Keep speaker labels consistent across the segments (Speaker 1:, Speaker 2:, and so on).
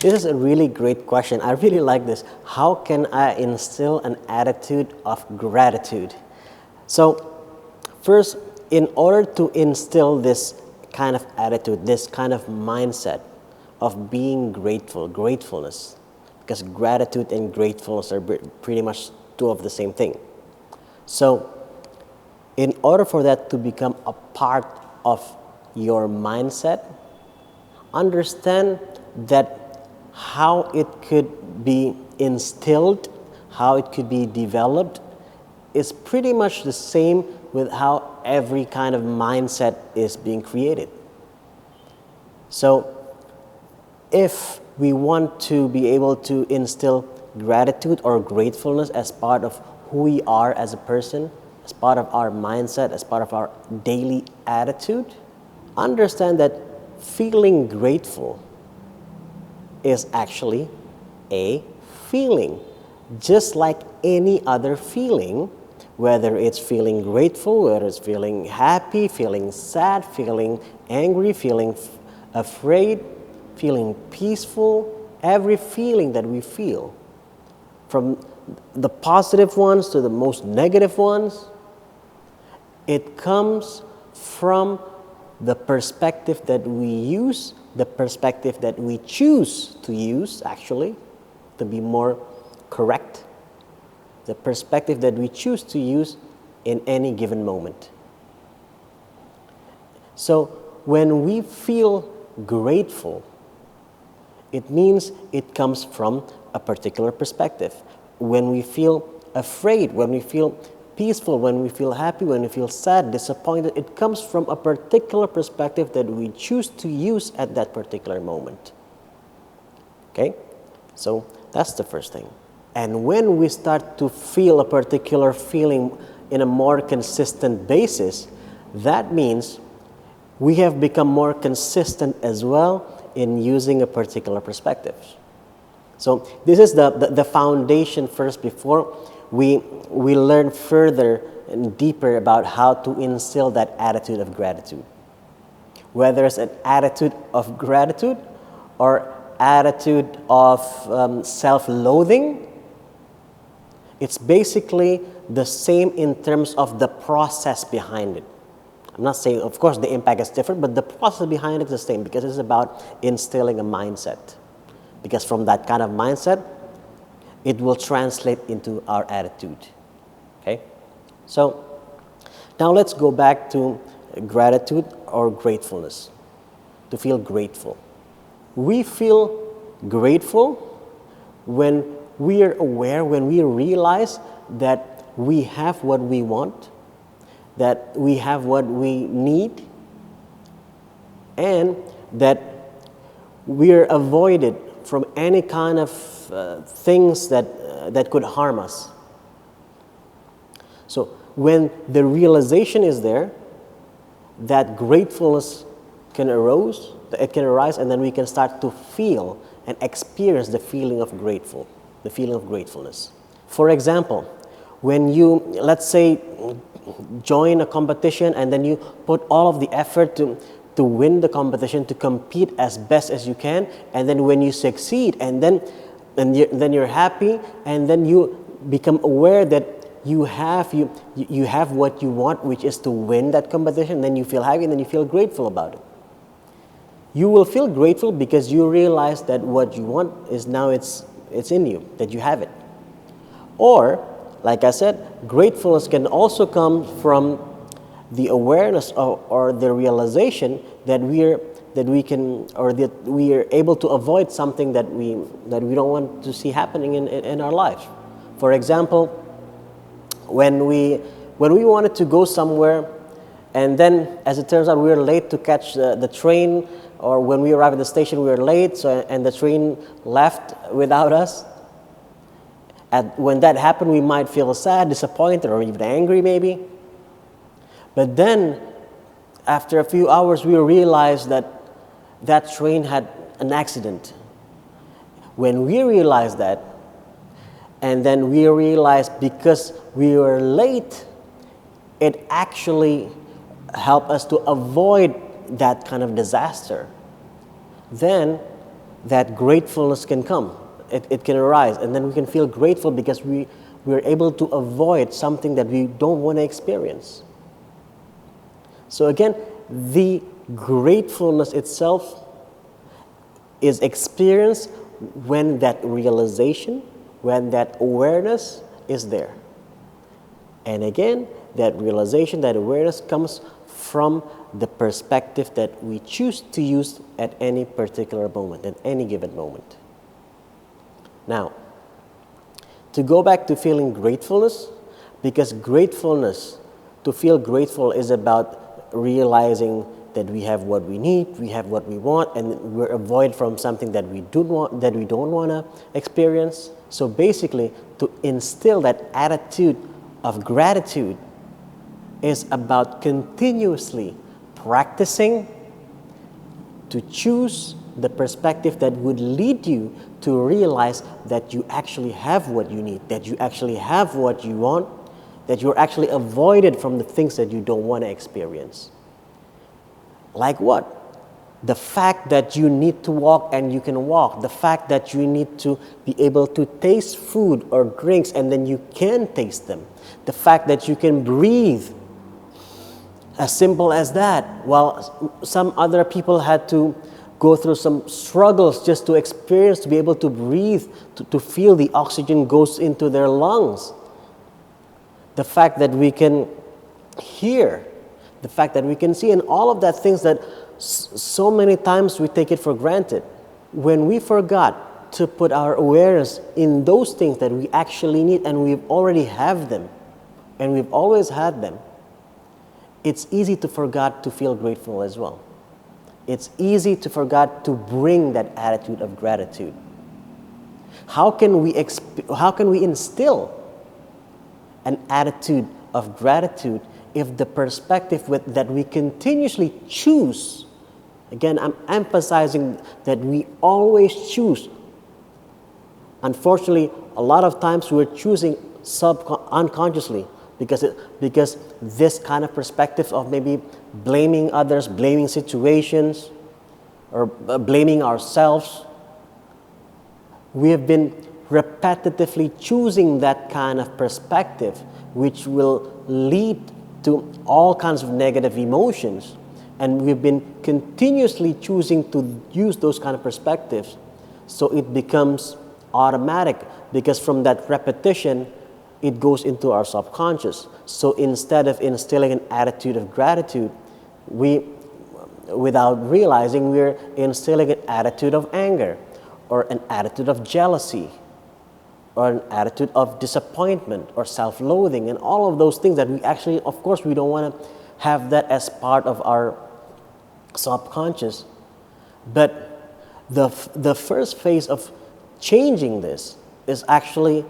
Speaker 1: This is a really great question. I really like this. How can I instill an attitude of gratitude? So, first, in order to instill this kind of attitude, this kind of mindset of being grateful, gratefulness, because gratitude and gratefulness are pretty much two of the same thing. So, in order for that to become a part of your mindset, understand that how it could be instilled, how it could be developed, is pretty much the same with how every kind of mindset is being created. So, if we want to be able to instill gratitude or gratefulness as part of who we are as a person, as part of our mindset, as part of our daily attitude, understand that feeling grateful is actually a feeling, just like any other feeling, whether it's feeling grateful, whether it's feeling happy, feeling sad, feeling angry, feeling afraid, feeling peaceful. Every feeling that we feel, from the positive ones to the most negative ones, it comes from the perspective that we use, the perspective that we choose to use, actually, to be more correct, the perspective that we choose to use in any given moment. So when we feel grateful, it means it comes from a particular perspective. When we feel afraid, when we feel peaceful, when we feel happy, when we feel sad, disappointed, it comes from a particular perspective that we choose to use at that particular moment. Okay? So that's the first thing. And when we start to feel a particular feeling in a more consistent basis, that means we have become more consistent as well in using a particular perspective. So this is the foundation first before we learn further and deeper about how to instill that attitude of gratitude. Whether it's an attitude of gratitude or attitude of self-loathing, it's basically the same in terms of the process behind it. I'm not saying, of course, the impact is different, but the process behind it is the same because it's about instilling a mindset. Because from that kind of mindset, it will translate into our attitude. Okay? So, now let's go back to gratitude or gratefulness. To feel grateful. We feel grateful when we are aware, when we realize that we have what we want, that we have what we need, and that we are avoided from any kind of things that could harm us. So when the realization is there, that gratefulness can arise, and then we can start to feel and experience the feeling of gratefulness. For example, when you, let's say, join a competition and then you put all of the effort to win the competition, to compete as best as you can, and then when you succeed, and then you're happy, and then you become aware that you have what you want, which is to win that competition, then you feel happy, and then you feel grateful about it. You will feel grateful because you realize that what you want is now it's in you, that you have it. Or, like I said, gratefulness can also come from the awareness or the realization that we are able to avoid something that we don't want to see happening in our life. For example, when we wanted to go somewhere, and then as it turns out we were late to catch the train, or when we arrived at the station we were late, and the train left without us. When that happened, we might feel sad, disappointed, or even angry maybe. But then, after a few hours, we realized that train had an accident. When we realized that, and then we realized because we were late, it actually helped us to avoid that kind of disaster. Then that gratefulness can come. It can arise, and then we can feel grateful because we're able to avoid something that we don't want to experience. So again, the gratefulness itself is experienced when that realization, when that awareness is there. And again, that realization, that awareness comes from the perspective that we choose to use at any particular moment, at any given moment. Now, to go back to feeling gratefulness, because gratefulness, to feel grateful is about realizing that we have what we need, we have what we want, and we're avoid from something that we don't want to experience. So basically, to instill that attitude of gratitude is about continuously practicing to choose the perspective that would lead you to realize that you actually have what you need, that you actually have what you want, that you're actually avoided from the things that you don't want to experience. Like what? The fact that you need to walk and you can walk. The fact that you need to be able to taste food or drinks and then you can taste them. The fact that you can breathe. As simple as that. While some other people had to go through some struggles just to experience, to be able to breathe, to feel the oxygen goes into their lungs. The fact that we can hear, the fact that we can see, and all of that things that so many times we take it for granted. When we forgot to put our awareness in those things that we actually need and we already have them, and we've always had them, it's easy to forget to feel grateful as well. It's easy to forget to bring that attitude of gratitude. How can we instill an attitude of gratitude if the perspective that we continuously choose, again, I'm emphasizing that we always choose. Unfortunately, a lot of times we're choosing unconsciously because this kind of perspective of maybe blaming others, blaming situations, or blaming ourselves, we have been repetitively choosing that kind of perspective, which will lead to all kinds of negative emotions. And we've been continuously choosing to use those kind of perspectives. So it becomes automatic because from that repetition, it goes into our subconscious. So instead of instilling an attitude of gratitude, without realizing, we're instilling an attitude of anger, or an attitude of jealousy, or an attitude of disappointment or self-loathing, and all of those things that we actually, of course, we don't want to have that as part of our subconscious. But the first phase of changing this is actually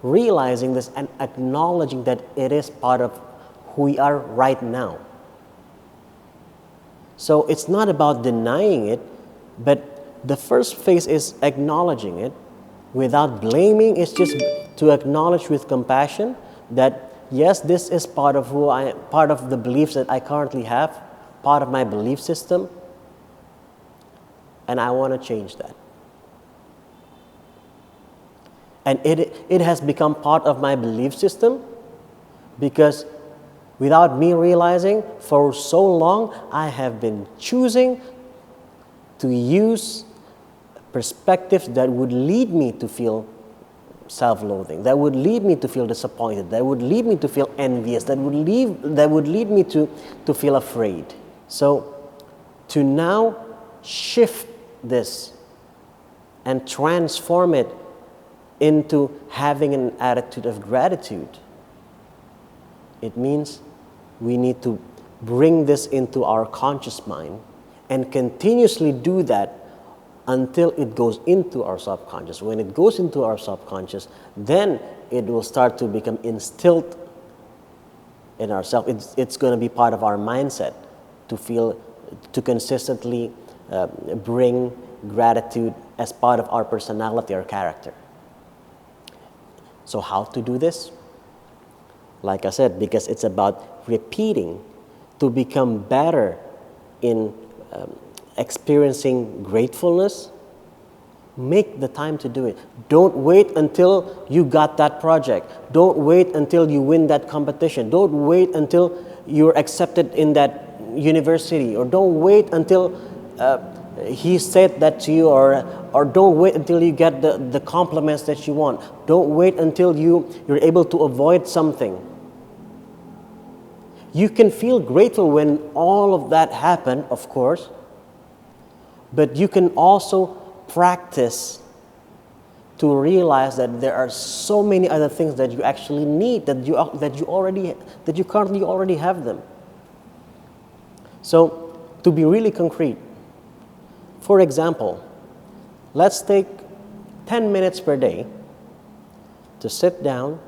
Speaker 1: realizing this and acknowledging that it is part of who we are right now. So it's not about denying it, but the first phase is acknowledging it without blaming. It's just to acknowledge with compassion that yes, this is part of who I am, part of the beliefs that I currently have, part of my belief system, and I want to change that. And it has become part of my belief system because without me realizing, for so long, I have been choosing to use perspectives that would lead me to feel self-loathing, that would lead me to feel disappointed, that would lead me to feel envious, that would lead me to feel afraid. So to now shift this and transform it into having an attitude of gratitude, it means we need to bring this into our conscious mind and continuously do that until it goes into our subconscious. When it goes into our subconscious, then it will start to become instilled in ourselves. It's going to be part of our mindset to consistently bring gratitude as part of our personality or character. So how to do this? Like I said, because it's about repeating to become better in experiencing gratefulness, Make the time to do it. Don't wait until you got that project. Don't wait until you win that competition. Don't wait until you're accepted in that university, or don't wait until he said that to you, or don't wait until you get the compliments that you want. Don't wait until you're able to avoid something. You can feel grateful when all of that happened, of course, but you can also practice to realize that there are so many other things that you actually need, that you currently already have them. So, to be really concrete, for example, let's take 10 minutes per day to sit down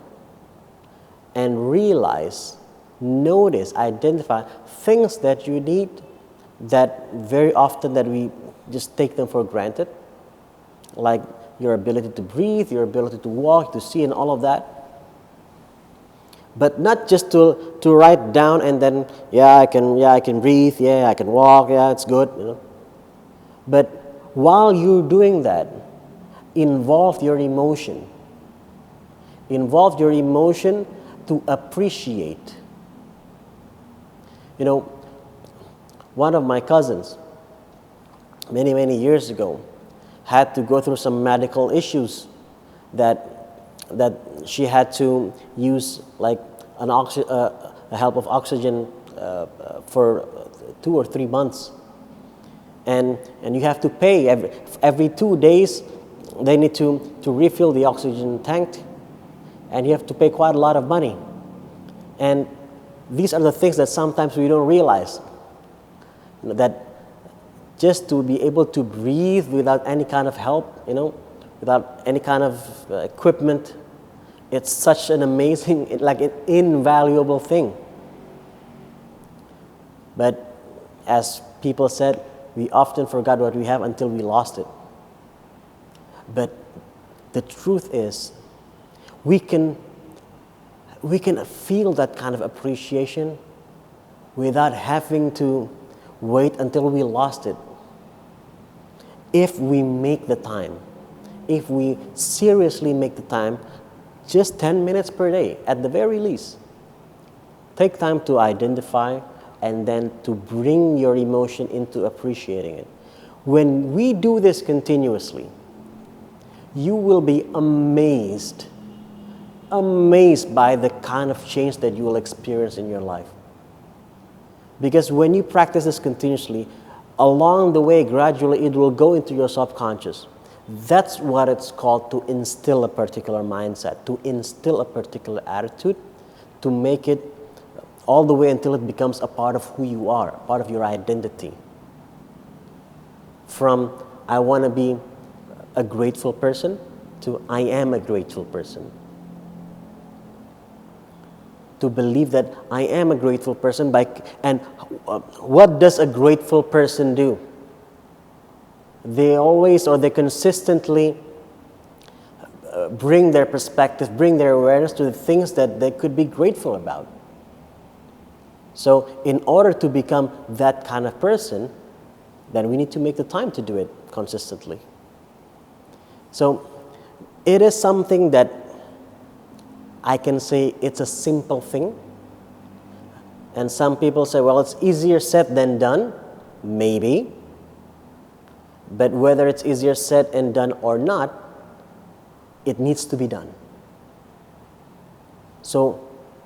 Speaker 1: and realize, notice, identify things that you need that very often that we just take them for granted, like your ability to breathe, your ability to walk, to see, and all of that. But not just to write down and then, I can breathe, I can walk, it's good, But while you're doing that, involve your emotion. Involve your emotion to appreciate. One of my cousins, many, many years ago, had to go through some medical issues that she had to use like a help of oxygen for 2 or 3 months, and you have to pay every 2 days. They need to refill the oxygen tank, and you have to pay quite a lot of money. And these are the things that sometimes we don't realize, that just to be able to breathe without any kind of help, without any kind of equipment, it's such an amazing, like an invaluable thing. But as people said, we often forgot what we have until we lost it. But the truth is, we can feel that kind of appreciation without having to wait until we lost it. If we make the time, if we seriously make the time, just 10 minutes per day at the very least, take time to identify and then to bring your emotion into appreciating it. When we do this continuously, you will be amazed by the kind of change that you will experience in your life. Because when you practice this continuously, along the way, gradually, it will go into your subconscious. That's what it's called, to instill a particular mindset, to instill a particular attitude, to make it all the way until it becomes a part of who you are, a part of your identity. From, I want to be a grateful person, to I am a grateful person. To believe that I am a grateful person, and what does a grateful person do? They consistently bring their perspective, bring their awareness to the things that they could be grateful about. So in order to become that kind of person, then we need to make the time to do it consistently. So it is something that I can say it's a simple thing. And some people say, well, it's easier said than done. Maybe. But whether it's easier said and done or not, it needs to be done. So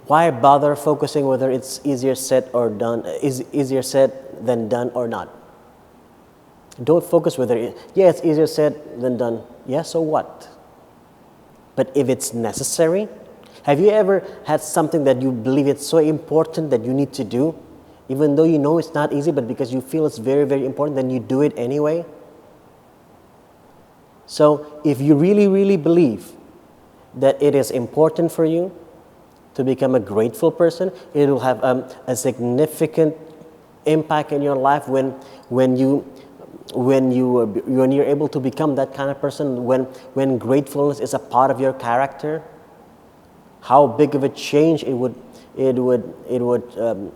Speaker 1: why bother focusing whether it's easier said than done or not? Don't focus whether it's easier said than done. Yeah, so what? But if it's necessary, have you ever had something that you believe it's so important that you need to do, even though you know it's not easy, but because you feel it's very, very important, then you do it anyway? So if you really, really believe that it is important for you to become a grateful person, it will have a significant impact in your life when you're able to become that kind of person, when gratefulness is a part of your character. How big of a change it would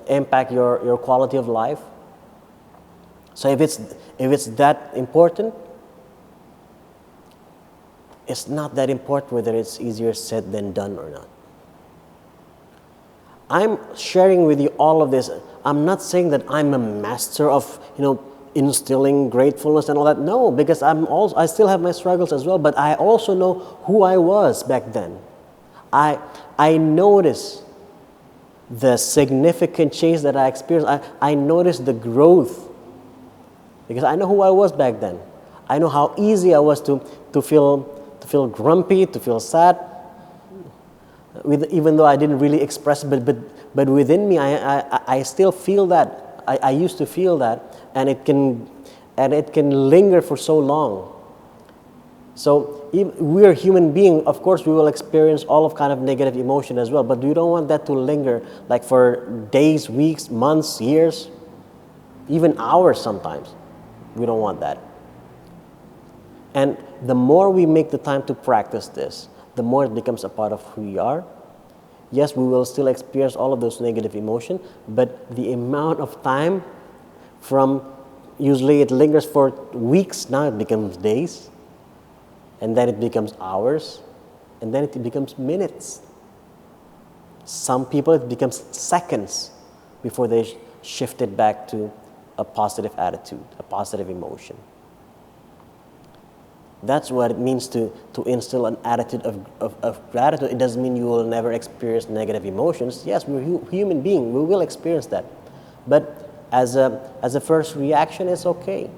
Speaker 1: impact your quality of life. So if it's that important, it's not that important whether it's easier said than done or not. I'm sharing with you all of this. I'm not saying that I'm a master of, instilling gratefulness and all that. No, because I still have my struggles as well, but I also know who I was back then. I noticed the significant change that I experienced. I noticed the growth because I know who I was back then. I know how easy I was to feel grumpy, to feel sad, even though I didn't really express it, but within me, I still feel that. I used to feel that, and it can linger for so long. So we're human beings. Of course, we will experience all of kind of negative emotion as well, but we don't want that to linger like for days, weeks, months, years, even hours sometimes. We don't want that. And the more we make the time to practice this, the more it becomes a part of who we are. Yes, we will still experience all of those negative emotions, but the amount of time from usually it lingers for weeks, now it becomes days, and then it becomes hours, and then it becomes minutes. Some people it becomes seconds before they shift it back to a positive attitude, a positive emotion. That's what it means to instill an attitude of gratitude. It doesn't mean you will never experience negative emotions. Yes, we're human beings. We will experience that. But as a first reaction, it's okay.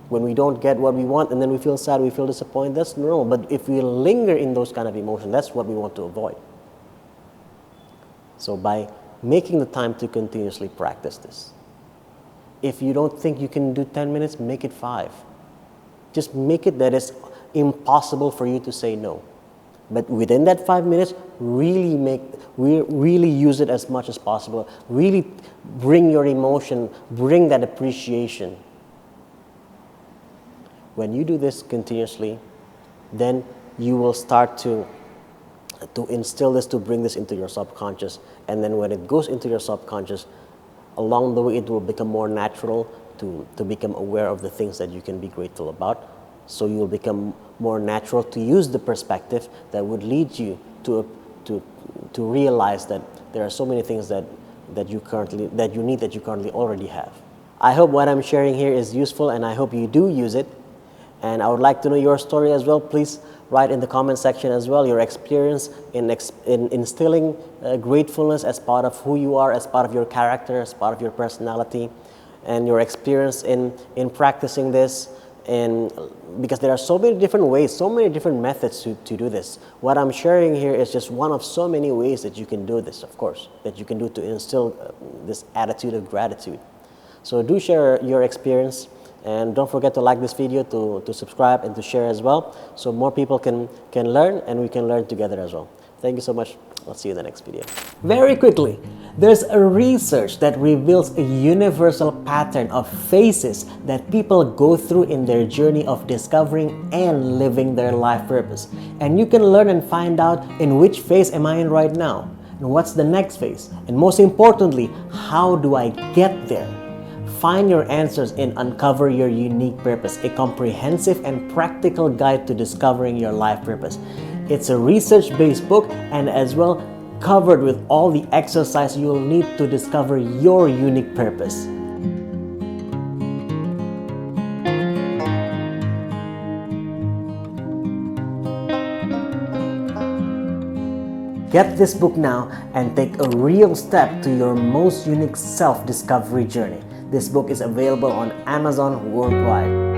Speaker 1: When we don't get what we want and then we feel sad, we feel disappointed, that's normal. But if we linger in those kind of emotions, that's what we want to avoid. So by making the time to continuously practice this, if you don't think you can do 10 minutes, make it 5. Just make it that it's impossible for you to say no. But within that 5 minutes, really use it as much as possible. Really bring your emotion, bring that appreciation. When you do this continuously, then you will start to instill this, to bring this into your subconscious. And then when it goes into your subconscious, along the way it will become more natural to become aware of the things that you can be grateful about. So you will become more natural to use the perspective that would lead you to realize that there are so many things that you currently already have. I hope what I'm sharing here is useful, and I hope you do use it. And I would like to know your story as well. Please write in the comment section as well your experience in instilling gratefulness as part of who you are, as part of your character, as part of your personality, and your experience in practicing this. And because there are so many different ways, so many different methods to do this. What I'm sharing here is just one of so many ways that you can do this, of course, that you can do to instill this attitude of gratitude. So do share your experience, and don't forget to like this video, to subscribe, and to share as well, so more people can learn, and we can learn together as well. Thank you so much. I'll see you in the next video. Very quickly, there's a research that reveals a universal pattern of phases that people go through in their journey of discovering and living their life purpose. And you can learn and find out in which phase am I in right now, and what's the next phase, and most importantly, how do I get there? Find your answers in Uncover Your Unique Purpose, a comprehensive and practical guide to discovering your life purpose. It's a research-based book, and as well covered with all the exercise you will need to discover your unique purpose. Get this book now and take a real step to your most unique self-discovery journey. This book is available on Amazon worldwide.